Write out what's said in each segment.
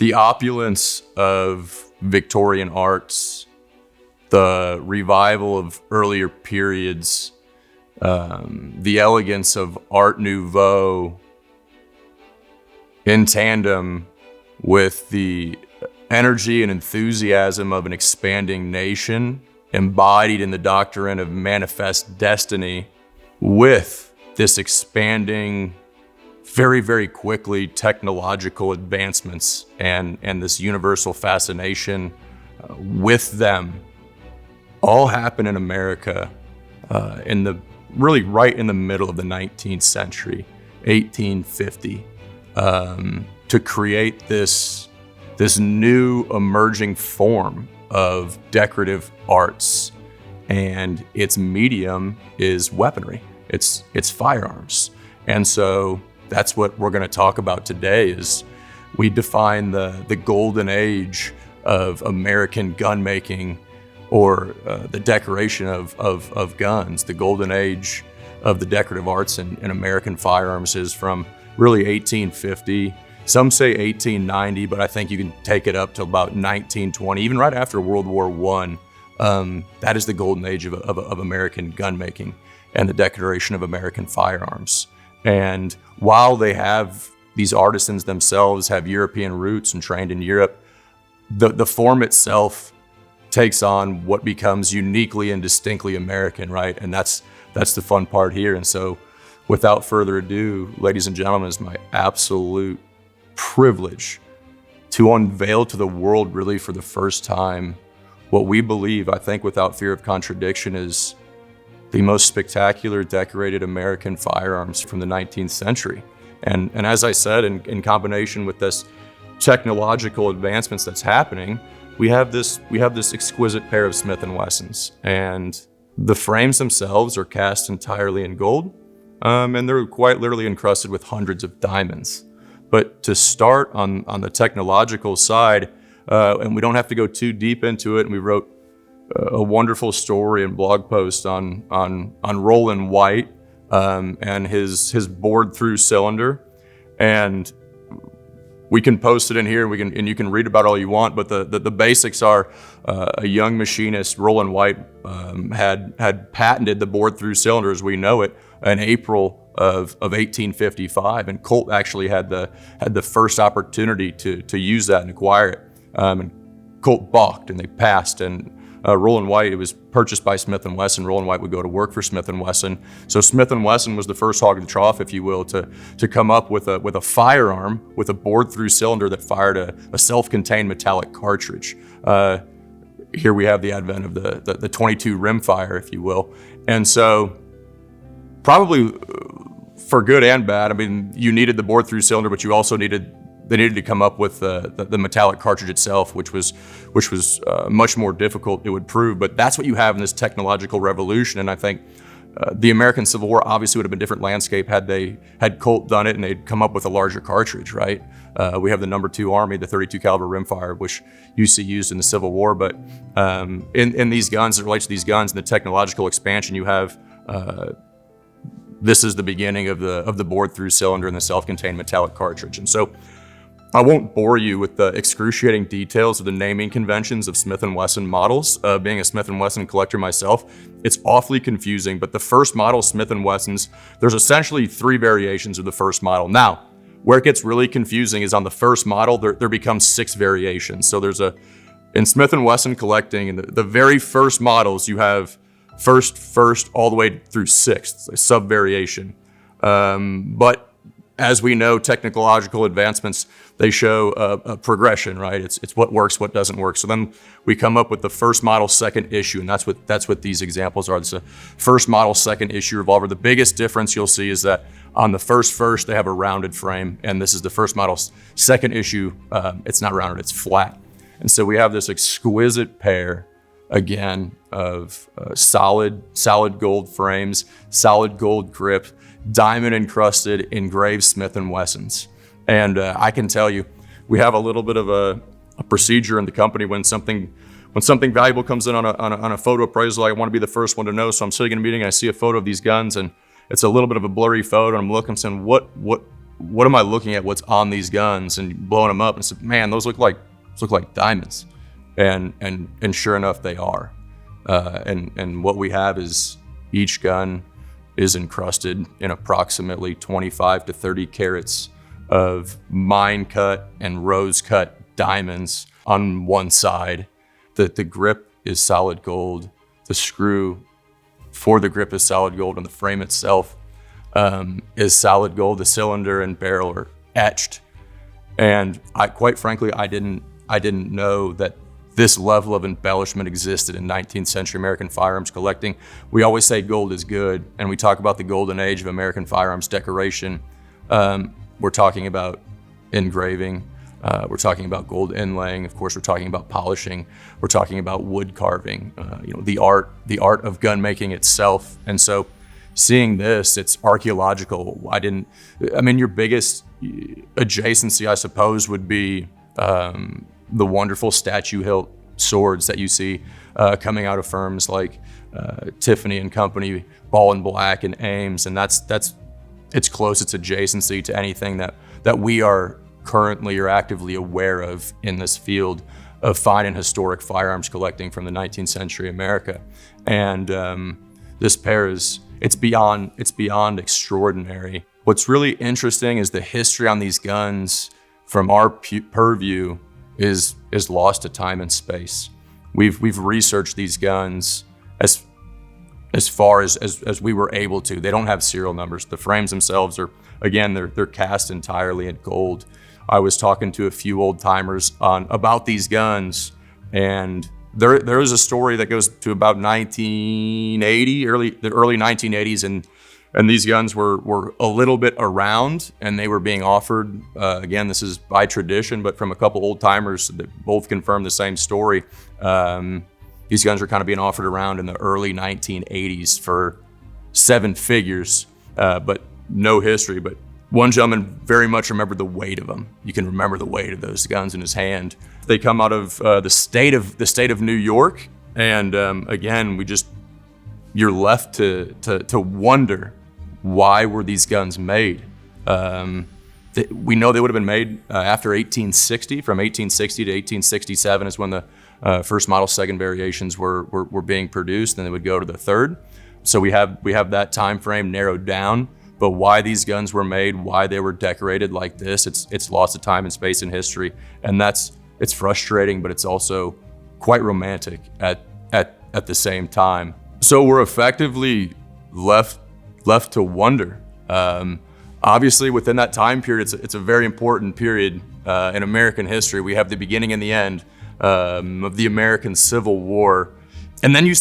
The opulence of Victorian arts, the revival of earlier periods, the elegance of Art Nouveau in tandem with the energy and enthusiasm of an expanding nation embodied in the doctrine of manifest destiny, with this expanding, very, very quickly technological advancements and this universal fascination with them, all happen in America really right in the middle of the 19th century, 1850, to create this new emerging form of decorative arts, and its medium is weaponry. It's firearms. And so that's what we're going to talk about today. Is we define the golden age of American gun making, or the decoration of guns. The golden age of the decorative arts in American firearms is from really 1850. Some say 1890, but I think you can take it up to about 1920, even right after World War I. That is the golden age of American gun making and the decoration of American firearms. And while they have, these artisans themselves have European roots and trained in Europe, the form itself takes on what becomes uniquely and distinctly American, right? And that's the fun part here. And so without further ado, ladies and gentlemen, it's my absolute privilege to unveil to the world, really for the first time, what we believe, I think without fear of contradiction, is the most spectacular decorated American firearms from the 19th century. And as I said, in combination with this technological advancements that's happening, we have this exquisite pair of Smith & Wessons. And the frames themselves are cast entirely in gold, and they're quite literally encrusted with hundreds of diamonds. But to start on the technological side, and we don't have to go too deep into it, and we wrote a wonderful story and blog post on Roland White and his bored through cylinder, and we can post it in here. And you can read about it all you want. But the basics are a young machinist, Roland White, had patented the bored through cylinder as we know it in April of 1855, and Colt actually had the first opportunity to use that and acquire it. And Colt balked, and they passed. And Roland White, it was purchased by Smith & Wesson. Roland White would go to work for Smith & Wesson. So Smith & Wesson was the first hog of the trough, if you will, to come up with a firearm with a bored-through cylinder that fired a self-contained metallic cartridge. Here we have the advent of the 22 rimfire, if you will. And so probably for good and bad, I mean, you needed the bored-through cylinder, but you also they needed to come up with the metallic cartridge itself, which was much more difficult, it would prove. But that's what you have in this technological revolution. And I think the American Civil War obviously would have been a different landscape had Colt done it and they'd come up with a larger cartridge, right? We have the No. 2 Army, the 32 caliber rimfire, which you see used in the Civil War. But in these guns, it relates to these guns and the technological expansion you have. This is the beginning of the bored through cylinder and the self-contained metallic cartridge. And so I won't bore you with the excruciating details of the naming conventions of Smith & Wesson models. Being a Smith & Wesson collector myself, it's awfully confusing, but the first model, Smith & Wessons, there's essentially 3 variations of the first model. Now, where it gets really confusing is on the first model, there becomes 6 variations. So in Smith & Wesson collecting, in the very first models, you have first, all the way through 6th, a sub-variation. But as we know, technological advancements, they show a progression, right? It's what works, what doesn't work. So then we come up with the first model, second issue, and that's what these examples are. It's a first model, second issue revolver. The biggest difference you'll see is that on the first, they have a rounded frame, and this is the first model, second issue, it's not rounded, it's flat. And so we have this exquisite pair, again, of solid gold frames, solid gold grip, diamond encrusted, engraved Smith & Wessons. And I can tell you, we have a little bit of a procedure in the company when something valuable comes in on a photo appraisal. I want to be the first one to know. So I'm sitting in a meeting and I see a photo of these guns and it's a little bit of a blurry photo. And I'm looking and saying, what what am I looking at? What's on these guns, and blowing them up, and said, man, those look like diamonds, and sure enough, they are. And what we have is each gun is encrusted in approximately 25 to 30 carats of mine cut and rose cut diamonds on one side. The grip is solid gold. The screw for the grip is solid gold, and the frame itself is solid gold. The cylinder and barrel are etched. And quite frankly, I didn't know that this level of embellishment existed in 19th century American firearms collecting. We always say gold is good, and we talk about the golden age of American firearms decoration. We're talking about engraving. We're talking about gold inlaying. Of course, we're talking about polishing. We're talking about wood carving. The art of gun making itself. And so, seeing this, it's archaeological. Your biggest adjacency, I suppose, would be the wonderful statue hilt swords that you see coming out of firms like Tiffany and Company, Ball and Black, and Ames, and it's close. It's adjacency to anything that we are currently or actively aware of in this field of fine and historic firearms collecting from the 19th century America. And this pair it's beyond extraordinary. What's really interesting is the history on these guns from our purview is lost to time and space. We've researched these guns as far as we were able to. They don't have serial numbers. The frames themselves are, again, they're cast entirely in gold. I was talking to a few old timers about these guns, and there is a story that goes to about 1980, the early 1980s, and these guns were a little bit around, and they were being offered, again, this is by tradition, but from a couple old timers that both confirm the same story. These guns were kind of being offered around in the early 1980s for 7 figures, but no history. But one gentleman very much remembered the weight of them. You can remember the weight of those guns in his hand. They come out of the state of New York, and again, you're left to wonder, why were these guns made? We know they would have been made after 1860. From 1860 to 1867 is when the first model second variations were being produced, and they would go to the third. So we have that time frame narrowed down. But why these guns were made, why they were decorated like this, it's lost to time and space and history, and it's frustrating, but it's also quite romantic at the same time. So we're effectively left to wonder. Obviously, within that time period, it's a very important period in American history. We have the beginning and the end of the American Civil War. And then you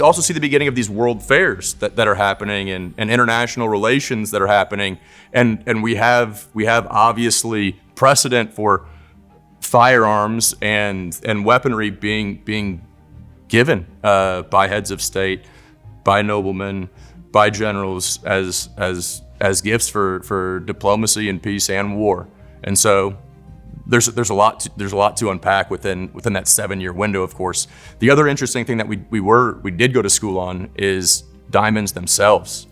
also see the beginning of these world fairs that are happening, and international relations that are happening. And we have obviously precedent for firearms and weaponry being given by heads of state, by noblemen, by generals as gifts for diplomacy and peace and war. And so there's a lot to unpack within that 7-year window. Of course, the other interesting thing that we did go to school on is diamonds themselves.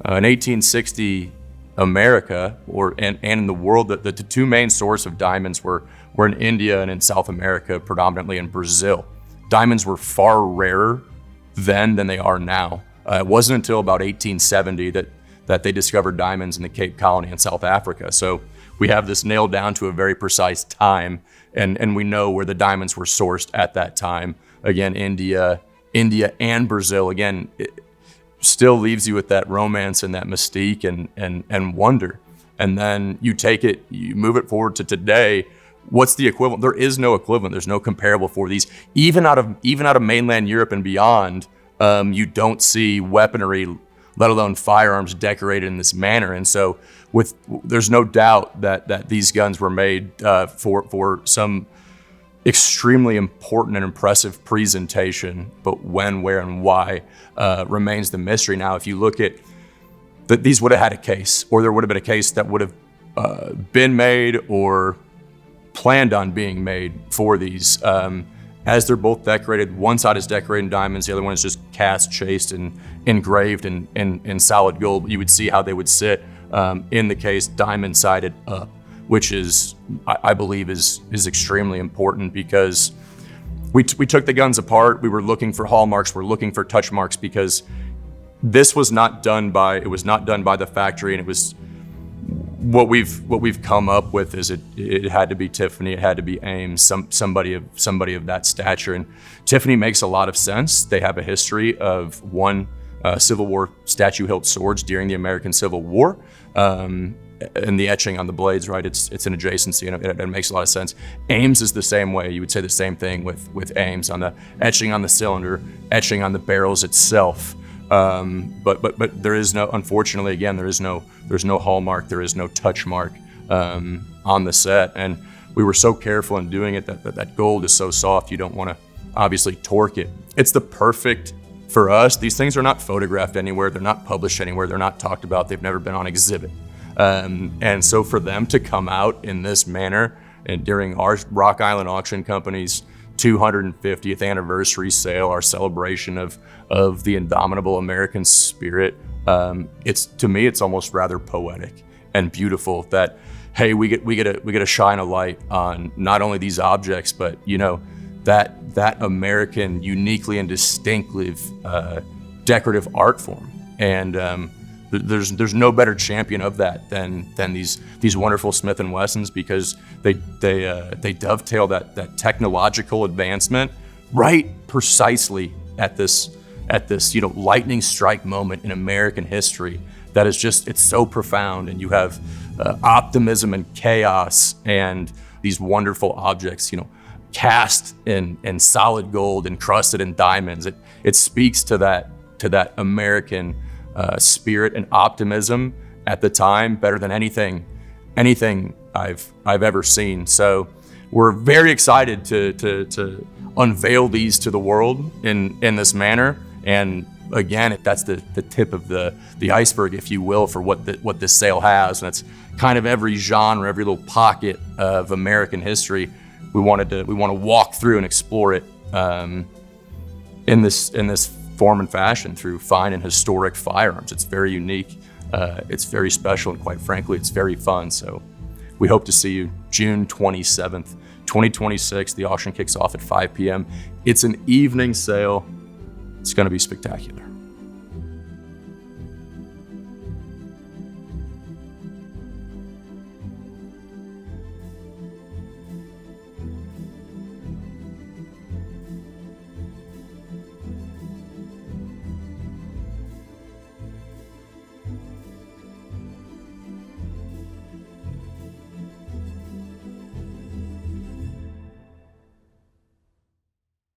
In 1860 America, and in the world, the two main sources of diamonds were in India and in South America, predominantly in Brazil. Diamonds were far rarer then than they are now. It wasn't until about 1870 that they discovered diamonds in the Cape Colony in South Africa. So we have this nailed down to a very precise time, and we know where the diamonds were sourced at that time. Again, India and Brazil. Again, it still leaves you with that romance and that mystique and wonder. And then you move it forward to today. What's the equivalent? There is no equivalent. There's no comparable for these. Even out of mainland Europe and beyond, you don't see weaponry, let alone firearms, decorated in this manner. And so there's no doubt that these guns were made for some extremely important and impressive presentation, but when, where, and why remains the mystery. Now, if you look at these would have had a case, or there would have been a case that would have been made or planned on being made for these. As they're both decorated, one side is decorated in diamonds, the other one is just cast, chased, and engraved in solid gold. You would see how they would sit in the case diamond sided up, which is, I believe is extremely important, because we took the guns apart. We were looking for hallmarks, we're looking for touch marks, because this was not done by the factory, and it was what we've come up with is it had to be Tiffany, it had to be Ames, somebody of that stature. And Tiffany makes a lot of sense. They have a history of Civil War statue-hilt swords during the American Civil War, and the etching on the blades, right? It's an adjacency, and it makes a lot of sense. Ames is the same way. You would say the same thing with Ames, on the etching on the cylinder, etching on the barrels itself. But there is no, unfortunately, again, there's no hallmark, there is no touch mark on the set. And we were so careful in doing it that gold is so soft, you don't want to obviously torque it. It's the perfect, for us, these things are not photographed anywhere, they're not published anywhere, they're not talked about, they've never been on exhibit. And so for them to come out in this manner, and during our Rock Island Auction Company's 250th anniversary sale, our celebration of the indomitable American spirit, to me it's almost rather poetic and beautiful that, hey, we get to shine a light on not only these objects, but that American uniquely and distinctive decorative art form. And there's no better champion of that than these wonderful Smith & Wessons, because they dovetail that technological advancement right precisely at this lightning strike moment in American history that is just, it's so profound. And you have optimism and chaos and these wonderful objects, cast in solid gold, encrusted in diamonds. It speaks to that American spirit and optimism at the time better than anything I've ever seen. So we're very excited to unveil these to the world in this manner. And again, that's the tip of the iceberg, if you will, for what this sale has. And it's kind of every genre, every little pocket of American history. We want to walk through and explore it in this form and fashion through fine and historic firearms. It's very unique, it's very special, and quite frankly, it's very fun. So we hope to see you June 27th, 2026. The auction kicks off at 5 p.m. It's an evening sale. It's going to be spectacular.